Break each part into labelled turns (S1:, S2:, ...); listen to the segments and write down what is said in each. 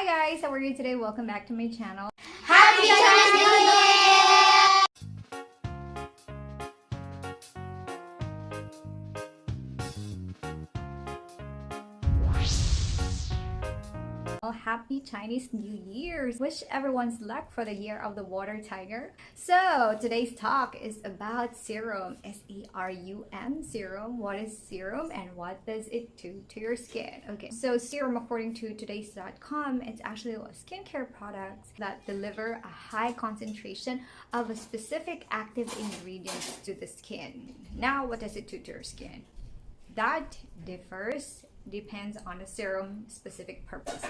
S1: Hi guys, how are you today? Welcome back to my channel.
S2: Happy Chinese New Year!
S1: Well, happy Chinese New Year! Wish everyone's luck for the year of the water tiger. So today's talk is about serum. S-E-R-U-M, serum. What is serum and what does it do to your skin? Okay, so serum, according to todays.com, it's actually a skincare product that deliver a high concentration of a specific active ingredient to the skin. Now, what does it do to your skin? That depends on the serum specific purpose.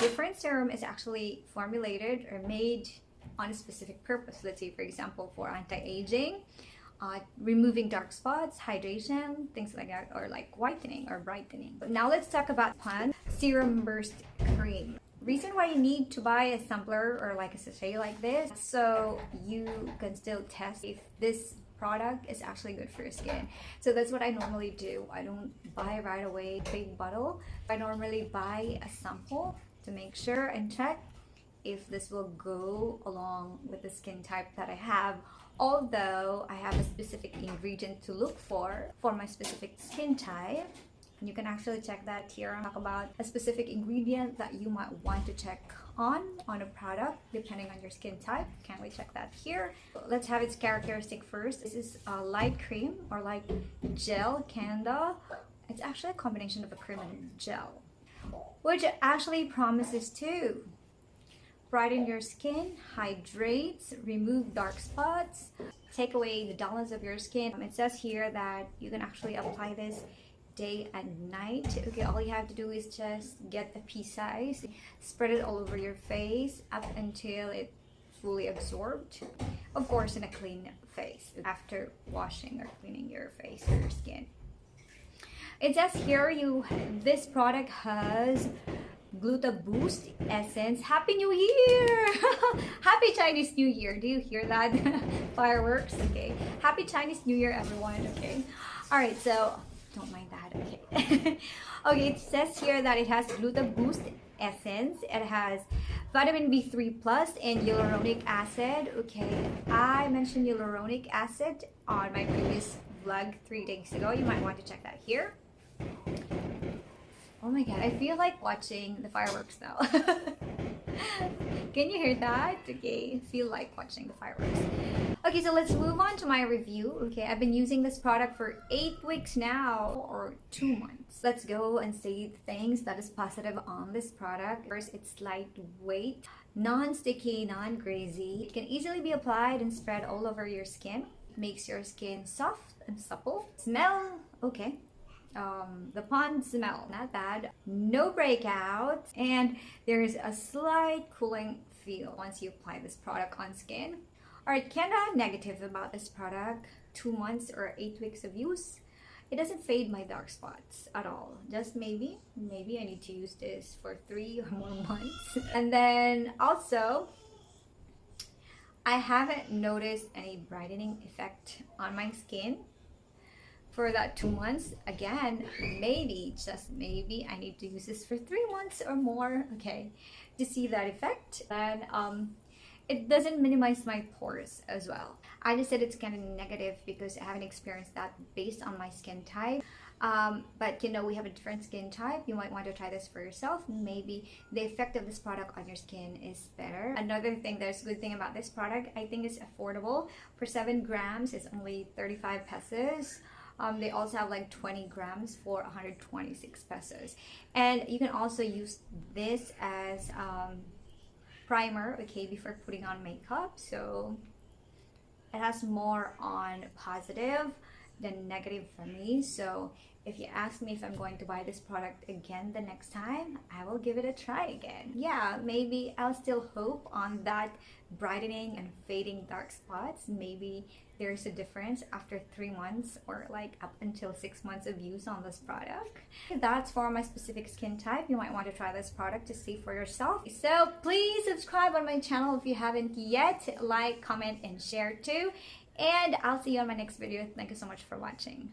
S1: Different serum is actually formulated or made on a specific purpose. Let's say, for example, for anti-aging, removing dark spots, hydration, things like that, or like whitening or brightening. But now let's talk about Serum Burst Cream. Reason why you need to buy a sampler or like a sachet like this, so you can still test if this product is actually good for your skin. So that's what I normally do. I don't buy right away a big bottle. I normally buy a sample to make sure and check if this will go along with the skin type that I have. Although I have a specific ingredient to look for my specific skin type. You can actually check that here and talk about a specific ingredient that you might want to check on a product depending on your skin type. Can we check that here? Let's have its characteristic first. This is a light cream or like gel candle. It's actually a combination of a cream and gel, which actually promises to brighten your skin, hydrates, remove dark spots, take away the dullness of your skin. It says here that you can actually apply this day and night. Okay, all you have to do is just get the pea size, spread it all over your face up until it fully absorbed, of course in a clean face after washing or cleaning your face or your skin. It says here this product has Gluta Boost Essence. Happy New Year! Happy Chinese New Year! Do you hear that? Fireworks. Okay, happy Chinese New Year, everyone. Okay, all right, so don't mind that. Okay. Okay, it says here that it has Gluta Boost Essence. It has vitamin B3 plus and hyaluronic acid. Okay, I mentioned hyaluronic acid on my previous vlog 3 days ago. You might want to check that here. Oh my god, I feel like watching the fireworks now. Can you hear that? Okay, feel like watching the fireworks. Okay, so let's move on to my review. Okay, I've been using this product for 8 weeks now, or 2 months. Let's go and say things that is positive on this product. First, it's lightweight, non-sticky, non-greasy. It can easily be applied and spread all over your skin. It makes your skin soft and supple. Smell, okay. The pond smell, not bad. No breakouts, and there's a slight cooling feel once you apply this product on skin. Alright, kinda negative about this product. 2 months or 8 weeks of use. It doesn't fade my dark spots at all. Just maybe I need to use this for 3 or more months. And then also, I haven't noticed any brightening effect on my skin for that 2 months. Again, maybe, just maybe, I need to use this for 3 months or more, okay, to see that effect. And it doesn't minimize my pores as well. I just said it's kind of negative because I haven't experienced that based on my skin type. But you know, we have a different skin type. You might want to try this for yourself. Maybe the effect of this product on your skin is better. Another thing that's a good thing about this product, I think it's affordable. For 7 grams, it's only 35 pesos. They also have like 20 grams for 126 pesos. And you can also use this as primer, okay, before putting on makeup. So it has more on positive than negative for me. So if you ask me if I'm going to buy this product again the next time, I will give it a try again. Yeah, maybe I'll still hope on that brightening and fading dark spots. Maybe there's a difference after 3 months or like up until 6 months of use on this product. That's for my specific skin type. You might want to try this product to see for yourself. So please subscribe on my channel if you haven't yet. Like, comment, and share too. And I'll see you on my next video. Thank you so much for watching.